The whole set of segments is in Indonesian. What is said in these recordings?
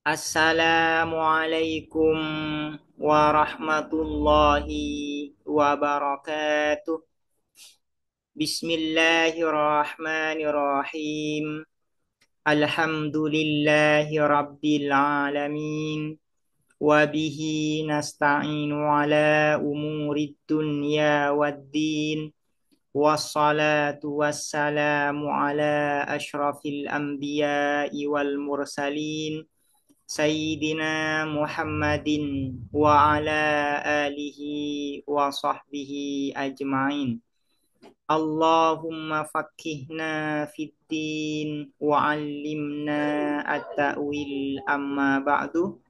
Assalamualaikum warahmatullahi wabarakatuh. Bismillahirrahmanirrahim. Alhamdulillahi rabbil alamin. Wabihi nasta'inu ala umurid dunya waddin. Wassalatu wassalamu ala ashrafil anbiya'i wal mursalin. Sayyidina Muhammadin wa ala alihi wa sahbihi ajma'in. Allahumma fakkihna fid din wa 'allimna at-ta'wil amma ba'du.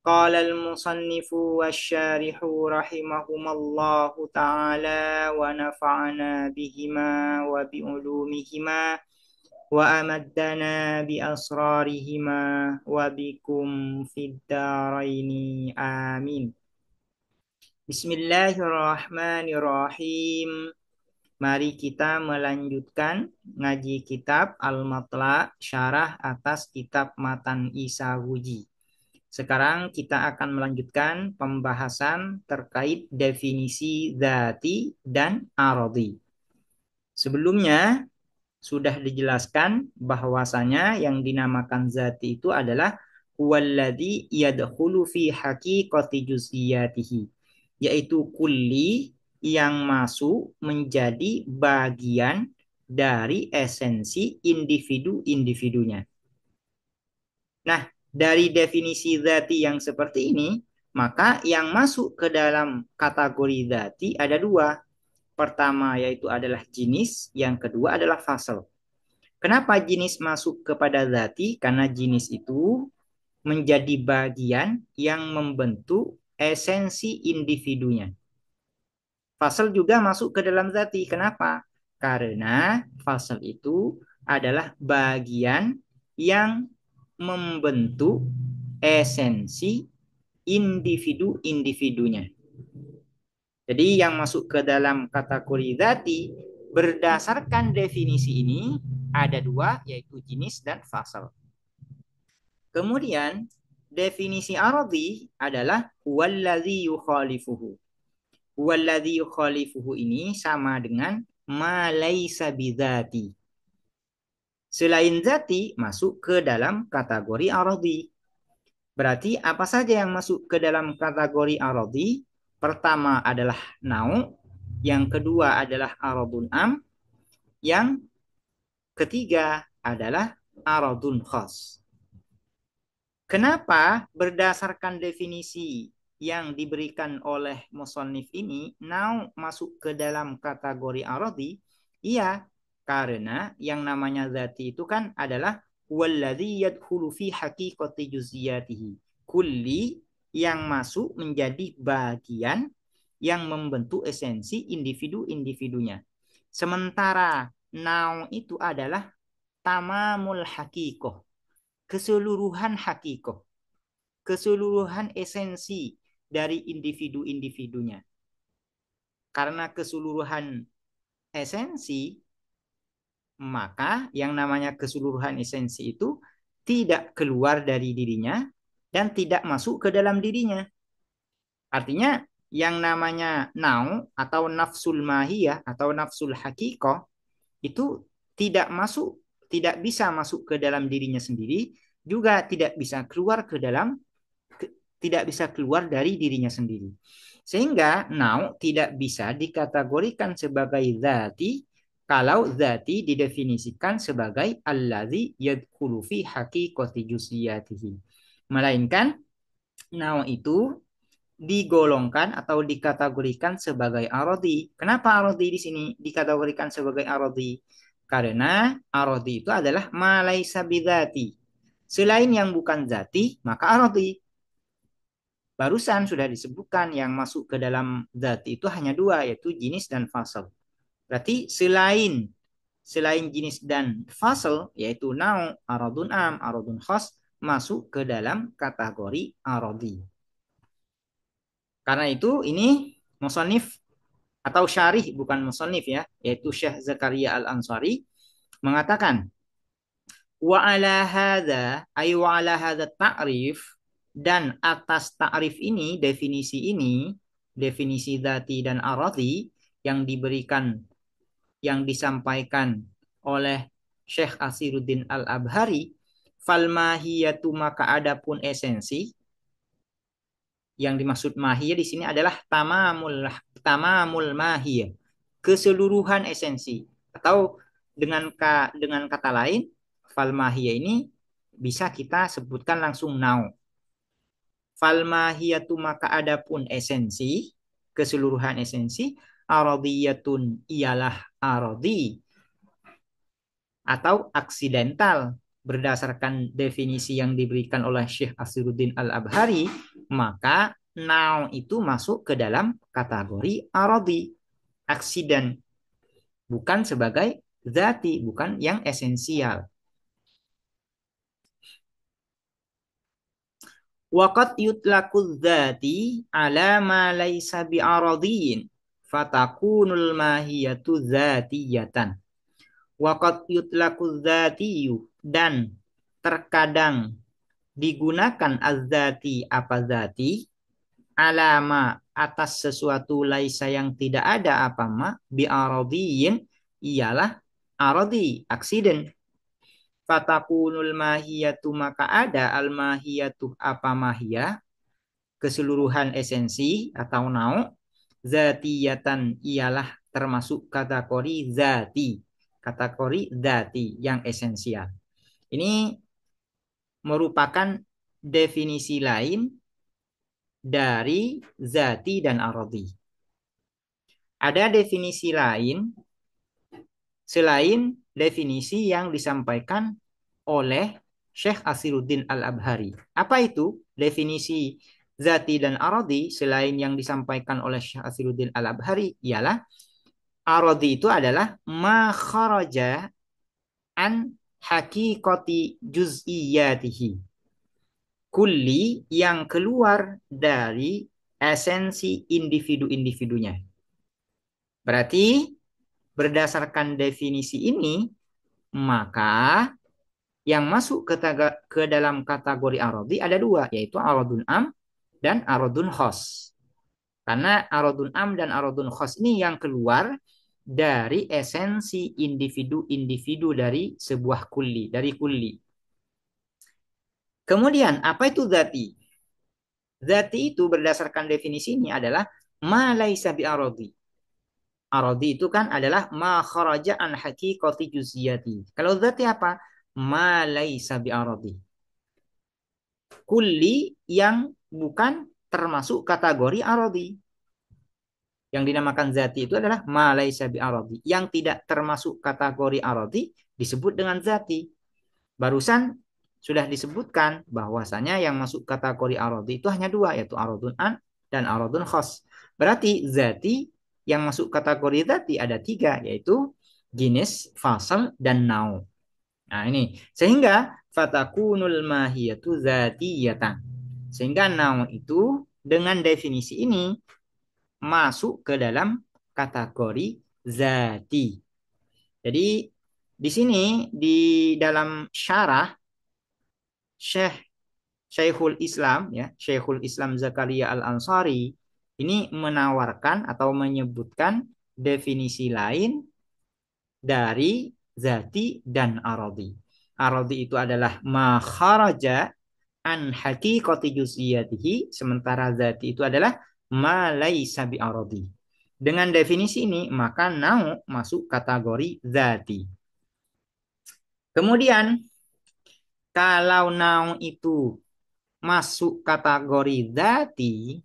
Qala al-musannifu wasyarihu rahimahumallahu ta'ala wa nafa'ana bihima wa bi'ulumihima wa amaddana bi asrarihima wa bikum fid daraini amin. Bismillahirrahmanirrahim. Mari kita melanjutkan ngaji kitab Al-Matla' syarah atas kitab Matan Isahuji. Sekarang kita akan melanjutkan pembahasan terkait definisi dzati dan aradi. Sebelumnya sudah dijelaskan bahwasanya yang dinamakan zati itu adalah huwallazi yadkhulu fi haqiqati juz'iyatihi, yaitu kulli yang masuk menjadi bagian dari esensi individu-individunya. Nah, dari definisi zati yang seperti ini, maka yang masuk ke dalam kategori zati ada dua. Pertama yaitu adalah jinis, yang kedua adalah fasal. Kenapa jinis masuk kepada zati? Karena jinis itu menjadi bagian yang membentuk esensi individunya. Fasal juga masuk ke dalam zati. Kenapa? Karena fasal itu adalah bagian yang membentuk esensi individu-individunya. Jadi yang masuk ke dalam kategori zati berdasarkan definisi ini ada dua, yaitu jinis dan fasal. Kemudian definisi aradi adalah huwallazi yukhalifuhu. Huwallazi yukhalifuhu ini sama dengan ma laisa bidzati. Selain zati masuk ke dalam kategori aradi. Berarti apa saja yang masuk ke dalam kategori aradi? Pertama adalah nau, yang kedua adalah aradun am, yang ketiga adalah aradun khas. Kenapa berdasarkan definisi yang diberikan oleh musannif ini nau masuk ke dalam kategori aradi? Iya, karena yang namanya zati itu kan adalah walladzi yadkhulu fi haqiqati juz'iyatihi. Kulli yang masuk menjadi bagian yang membentuk esensi individu-individunya. Sementara nau itu adalah tamamul haqiqah, keseluruhan haqiqah, keseluruhan esensi dari individu-individunya. Karena keseluruhan esensi, maka yang namanya keseluruhan esensi itu tidak keluar dari dirinya dan tidak masuk ke dalam dirinya. Artinya yang namanya nau atau nafsul mahiyah atau nafsul hakikoh itu tidak masuk, tidak bisa masuk ke dalam dirinya sendiri, juga tidak bisa keluar ke dalam, tidak bisa keluar dari dirinya sendiri. Sehingga nau tidak bisa dikategorikan sebagai zati kalau zati didefinisikan sebagai allazi yadkhulu fi haqiqati juz'iyatihi. Melainkan nau itu digolongkan atau dikategorikan sebagai arodi. Kenapa arodi di sini dikategorikan sebagai arodi? Karena arodi itu adalah malaisa bidzati. Selain yang bukan zati, maka arodi. Barusan sudah disebutkan yang masuk ke dalam zati itu hanya dua, yaitu jinis dan fasal. Berarti selain jinis dan fasal, yaitu nau, aradun am, aradun khas, masuk ke dalam kategori arodi. Karena itu ini musannif atau syarih, bukan musannif ya, yaitu Syekh Zakaria Al-Ansari mengatakan Wa ala hadza ay wa ala hadza ta'rif, dan atas ta'rif ini, definisi dzati dan aradi yang diberikan, yang disampaikan oleh Syekh Asiruddin Al-Abhari, fal mahiyatu, maka adapun esensi, yang dimaksud mahiyah di sini adalah tamamul mahiyah, keseluruhan esensi, atau dengan kata lain, fal mahiyah ini bisa kita sebutkan langsung now. Fal mahiyatu, maka adapun esensi, keseluruhan esensi, aradiyatun, ialah aradi atau aksidental, berdasarkan definisi yang diberikan oleh Syekh Asiruddin Al-Abhari, maka now itu masuk ke dalam kategori aradi, aksiden, bukan sebagai zati, bukan yang esensial. Waqad yutlaqu dzati ala ma laisa bi'aradiyin fatakunul mahiyatu dzatiyatan. Waqad yutlaqu dzatiyu, dan terkadang digunakan az-zati, apa zati, alama, atas sesuatu, laisa, yang tidak ada apa ma, bi'aradiyin, ialah aradi, aksiden. Fatakunul mahiyatu, maka ada al mahiyatu, apa mahiyah, keseluruhan esensi atau nau, zatiyatan, ialah termasuk kategori zati yang esensial. Ini merupakan definisi lain dari zati dan aradi. Ada definisi lain selain definisi yang disampaikan oleh Syekh Asiruddin Al-Abhari. Apa itu definisi zati dan aradi selain yang disampaikan oleh Syekh Asiruddin Al-Abhari? Ialah aradi itu adalah ma kharaja an hakikati juz'iyatihi, kulli, yang keluar dari esensi individu-individunya. Berarti berdasarkan definisi ini, maka yang masuk ke dalam kategori aradi ada dua, yaitu aradun am dan aradun khos. Karena aradun am dan aradun khos ini yang keluar dari esensi individu-individu dari sebuah kulli, dari kulli. Kemudian, apa itu zati? Zati itu berdasarkan definisi ini adalah ma laisa bi aradi. Aradi itu kan adalah ma kharaja an haqiqati juz'iyati. Kalau zati apa? Ma laisa bi aradi. Kulli yang bukan termasuk kategori aradi. Yang dinamakan zati itu adalah ma laisa bi aradi. Yang tidak termasuk kategori aradi disebut dengan zati. Barusan sudah disebutkan bahwasanya yang masuk kategori aradi itu hanya dua, yaitu aradun an dan aradun khos. Berarti zati yang masuk kategori zati ada tiga, yaitu jenis, fasal, dan nau. Nah ini, sehingga fatakunul mahiyatu zatiyatan. Sehingga nau itu dengan definisi ini masuk ke dalam kategori zati. Jadi di sini di dalam syarah Syekhul Islam, ya, Syekhul Islam Zakaria Al-Ansari ini menawarkan atau menyebutkan definisi lain dari zati dan aradi. Aradi itu adalah ma kharaja an haqiqati juz'iyatihi, sementara zati itu adalah ma laisa bi aradi. Dengan definisi ini, maka nau masuk kategori zati. Kemudian, kalau nau itu masuk kategori zati,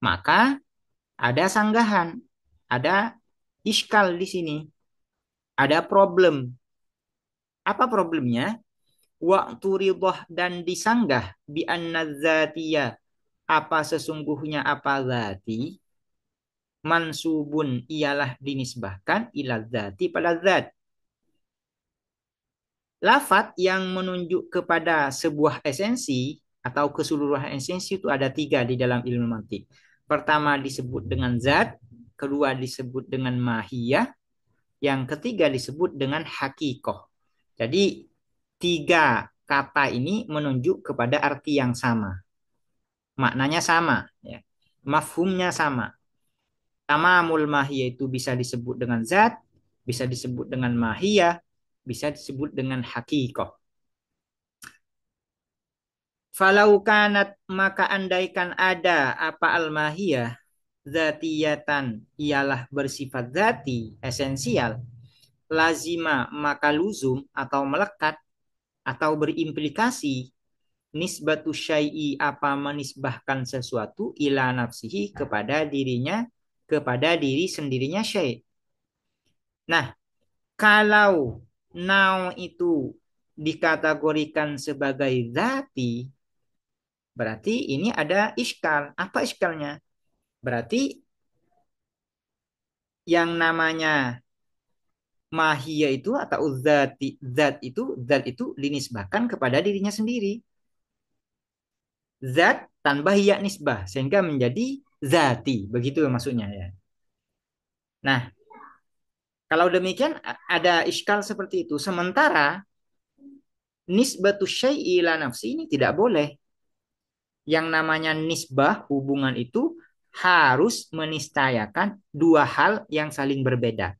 maka ada sanggahan, ada iskal di sini, ada problem. Apa problemnya? Waktu ridah, dan disanggah bi anna dzatiyah, apa sesungguhnya apa zati, mansubun, ialah dinisbahkan ila dzati, pada zat. Lafat yang menunjuk kepada sebuah esensi atau keseluruhan esensi itu ada tiga di dalam ilmu mantik. Pertama disebut dengan zat, kedua disebut dengan mahiyah, yang ketiga disebut dengan hakikoh. Jadi tiga kata ini menunjuk kepada arti yang sama, maknanya sama, ya. Mafhumnya sama. Tamamul mahiyah itu bisa disebut dengan zat, bisa disebut dengan mahiyah, bisa disebut dengan hakikoh. Falau kanat maka andaikan ada apa al-mahiyah zatiyatan ialah bersifat zati esensial, lazima maka luzum atau melekat atau berimplikasi nisbatu syai'i apa menisbahkan sesuatu ila nafsihi kepada dirinya, kepada diri sendirinya syai'. Nah, kalau naun itu dikategorikan sebagai zati, berarti ini ada iskal. Apa iskalnya? Berarti yang namanya mahiyah itu atau zat itu dinisbahkan kepada dirinya sendiri. Zat tanpa hiya nisbah sehingga menjadi zati. Begitu maksudnya ya. Nah, kalau demikian ada iskal seperti itu. Sementara nisbatu syai'i ila nafsi ini tidak boleh. Yang namanya nisbah hubungan itu harus menistayakan dua hal yang saling berbeda.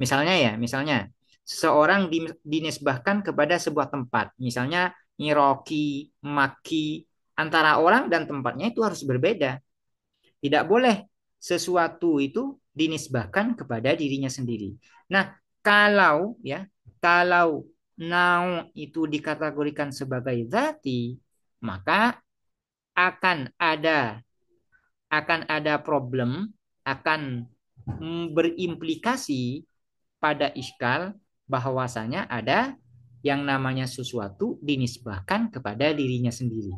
Misalnya seseorang dinisbahkan kepada sebuah tempat. Misalnya Nyiroki, Maki, antara orang dan tempatnya itu harus berbeda. Tidak boleh sesuatu itu dinisbahkan kepada dirinya sendiri. Nah, kalau naung itu dikategorikan sebagai zati, maka akan ada akan ada problem, akan berimplikasi pada iskal bahwasanya ada yang namanya sesuatu dinisbahkan kepada dirinya sendiri.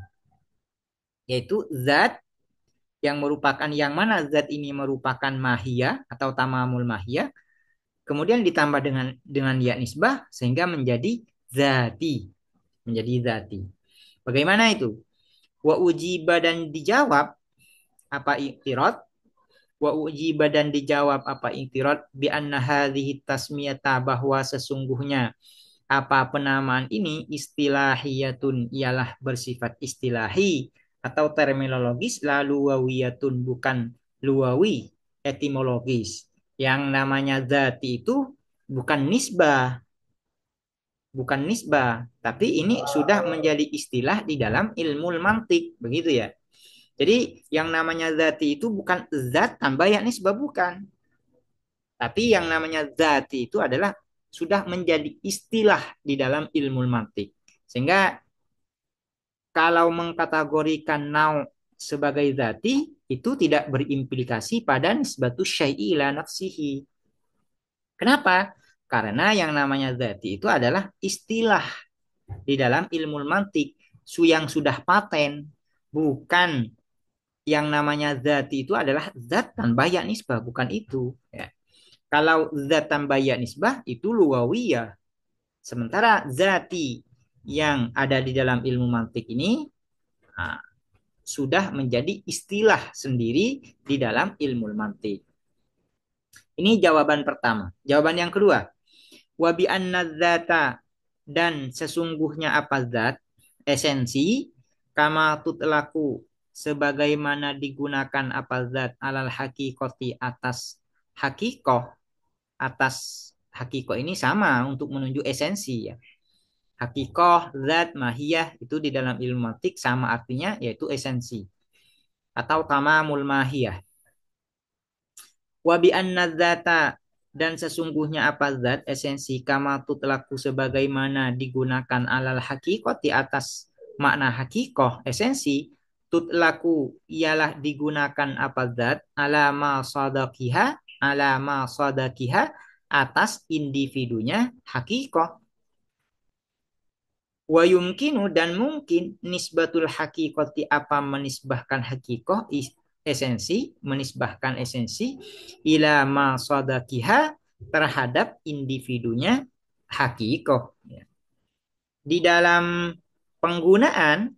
Yaitu zat yang merupakan yang mana zat ini merupakan mahiyah atau tamamul mahiyah, kemudian ditambah dengan ya nisbah sehingga menjadi zati, menjadi zati. Bagaimana itu? Wa ujiba dan dijawab apa iktirad, wa ujiba dan dijawab apa iktirad bi anna hadhihi tasmiyata bahwa sesungguhnya apa penamaan ini istilahiyatun ialah bersifat istilahi atau terminologis lalu wawiyatun bukan luwawi etimologis. Yang namanya zati itu bukan nisbah, bukan nisbah, tapi ini sudah menjadi istilah di dalam ilmu mantik, begitu ya. Jadi yang namanya zati itu bukan zat tanpa ya nisbah, bukan. Tapi yang namanya zati itu adalah sudah menjadi istilah di dalam ilmu mantik. Sehingga kalau mengkategorikan nau sebagai zati itu tidak berimplikasi pada nisbatus syai'i ila nafsihi. Kenapa? Karena yang namanya zati itu adalah istilah di dalam ilmu mantik yang sudah paten, bukan yang namanya zati itu adalah zat tanpa ya nisbah, bukan itu ya. Kalau zat tanpa ya nisbah itu luwawiyah. Sementara zati yang ada di dalam ilmu mantik ini nah, sudah menjadi istilah sendiri di dalam ilmu mantik. Ini jawaban pertama. Jawaban yang kedua, wa bi anna dzata dan sesungguhnya apa zat esensi kama tutlaku sebagaimana digunakan apa zat alal hakikoti atas hakikoh, atas hakikoh ini sama untuk menunjuk esensi ya. Hakikoh, zat, mahiyah itu di dalam ilmu mantik sama artinya yaitu esensi atau tamamul mahiyah. Wa bi anna dzata dan sesungguhnya apa zat esensi kama tutlaku sebagaimana digunakan alal hakikoh di atas makna hakikoh esensi tutlaku ialah digunakan apa zat alama sadakiha atas individunya hakikoh. Wa yumkinu dan mungkin nisbatul hakikati apa menisbahkan hakikoh esensi, menisbahkan esensi ila ma sadakiha terhadap individunya hakikoh. Di dalam penggunaan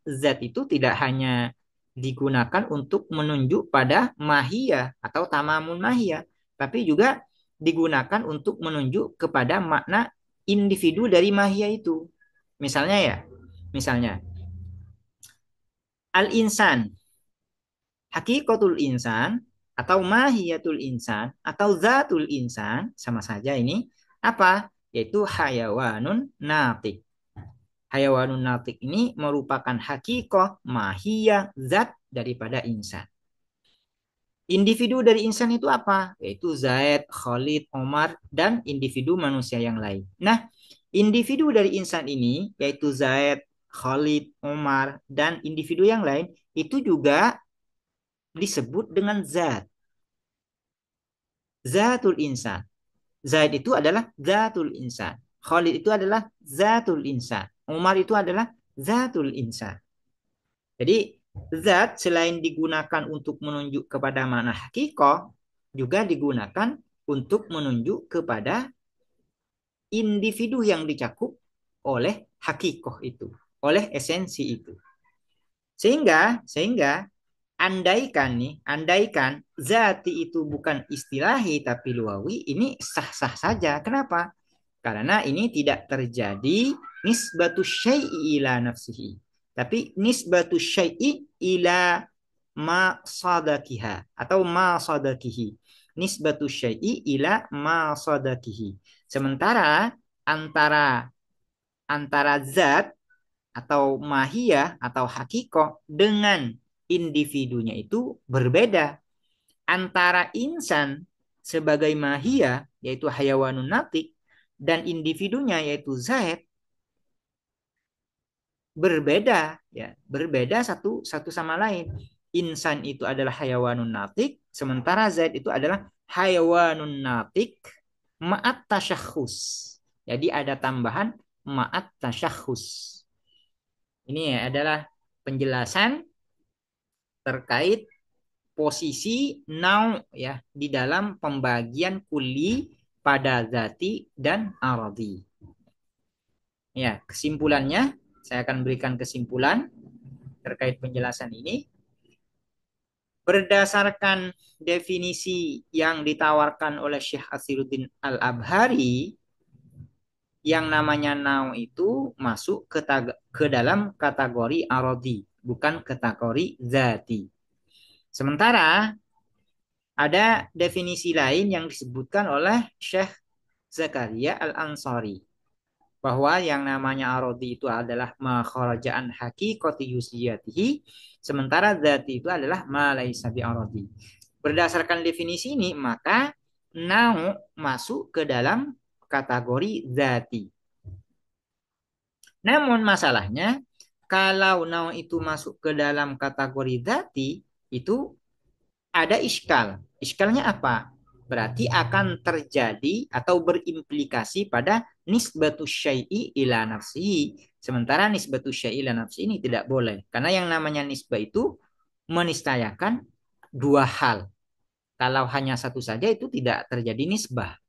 zat itu tidak hanya digunakan untuk menunjuk pada mahiyah atau tamamun mahiyah, tapi juga digunakan untuk menunjuk kepada makna individu dari mahiyah itu. Misalnya ya, misalnya al-insan, hakikatul insan atau mahiyatul insan atau zatul insan sama saja ini apa? Yaitu hayawanun natik. Hayawanun natik ini merupakan hakikoh mahiyah zat daripada insan. Individu dari insan itu apa? Yaitu Zaid, Khalid, Omar, dan individu manusia yang lain. Nah, individu dari insan ini, yaitu Zaid, Khalid, Omar, dan individu yang lain, itu juga disebut dengan zat. Zatul insan. Zaid itu adalah zatul insan. Khalid itu adalah zatul insan. Umar itu adalah zatul insan. Jadi zat selain digunakan untuk menunjuk kepada makna hakikoh, juga digunakan untuk menunjuk kepada individu yang dicakup oleh hakikoh itu, oleh esensi itu. Sehingga andaikan zati itu bukan istilahi tapi luawi, ini sah-sah saja. Kenapa? Karena ini tidak terjadi nisbatu syai'i ila nafsihi. Tapi nisbatu syai'i ila ma sadakiha atau ma sadakihi. Nisbatu syai'i ila ma sadakihi. Sementara antara antara zat atau mahiyah atau hakikoh dengan individunya itu berbeda. Antara insan sebagai mahiyah yaitu hayawanun natik dan individunya yaitu zat berbeda ya, berbeda satu satu sama lain. Insan itu adalah hayawanun natik, sementara zat itu adalah hayawanun natik ma'at tasyakhus. Jadi ada tambahan ma'at tasyakhus. Ini adalah penjelasan terkait posisi nau ya di dalam pembagian kuli pada zati dan aradi. Ya, kesimpulannya saya akan berikan kesimpulan terkait penjelasan ini. Berdasarkan definisi yang ditawarkan oleh Syekh Asiruddin Al-Abhari, yang namanya nau itu masuk ke dalam kategori aradi, bukan kategori zati. Sementara ada definisi lain yang disebutkan oleh Syekh Zakaria Al-Ansari, bahwa yang namanya arodi itu adalah ma kharajaan haqiqati yusiyatihi, sementara zati itu adalah ma laisa bi arodi. Berdasarkan definisi ini, maka nau masuk ke dalam kategori zati. Namun masalahnya, kalau nau itu masuk ke dalam kategori zati, itu ada iskal. Iskalnya apa? Berarti akan terjadi atau berimplikasi pada nisbatus syai'i ila nafsihi. Sementara nisbatus syai'i ila nafsi ini tidak boleh. Karena yang namanya nisbah itu menistayakan dua hal. Kalau hanya satu saja itu tidak terjadi nisbah.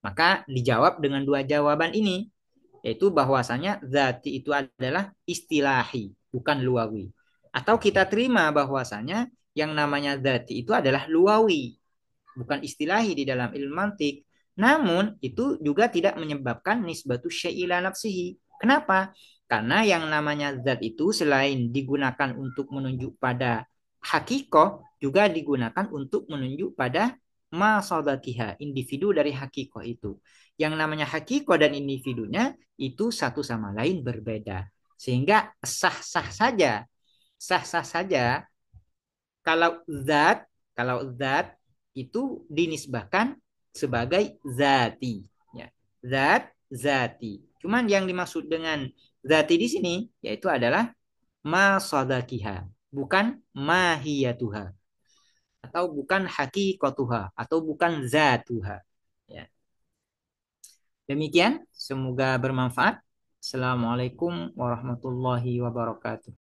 Maka dijawab dengan dua jawaban ini. Yaitu bahwasanya zati itu adalah istilahi, bukan luawi. Atau kita terima bahwasanya yang namanya zati itu adalah luawi, bukan istilahi di dalam ilmu mantik. Namun itu juga tidak menyebabkan nisbatu syai'ila nafsihi. Kenapa? Karena yang namanya zat itu selain digunakan untuk menunjuk pada hakikoh, juga digunakan untuk menunjuk pada masabakiha, individu dari hakikoh itu. Yang namanya hakikoh dan individunya itu satu sama lain berbeda. Sehingga sah-sah saja kalau zat itu dinisbahkan sebagai zati, ya. Zati. Cuman yang dimaksud dengan zati di sini yaitu adalah masadakiha, bukan mahiyatuha, atau bukan hakikatuha, atau bukan zatuha. Ya. Demikian, semoga bermanfaat. Assalamualaikum warahmatullahi wabarakatuh.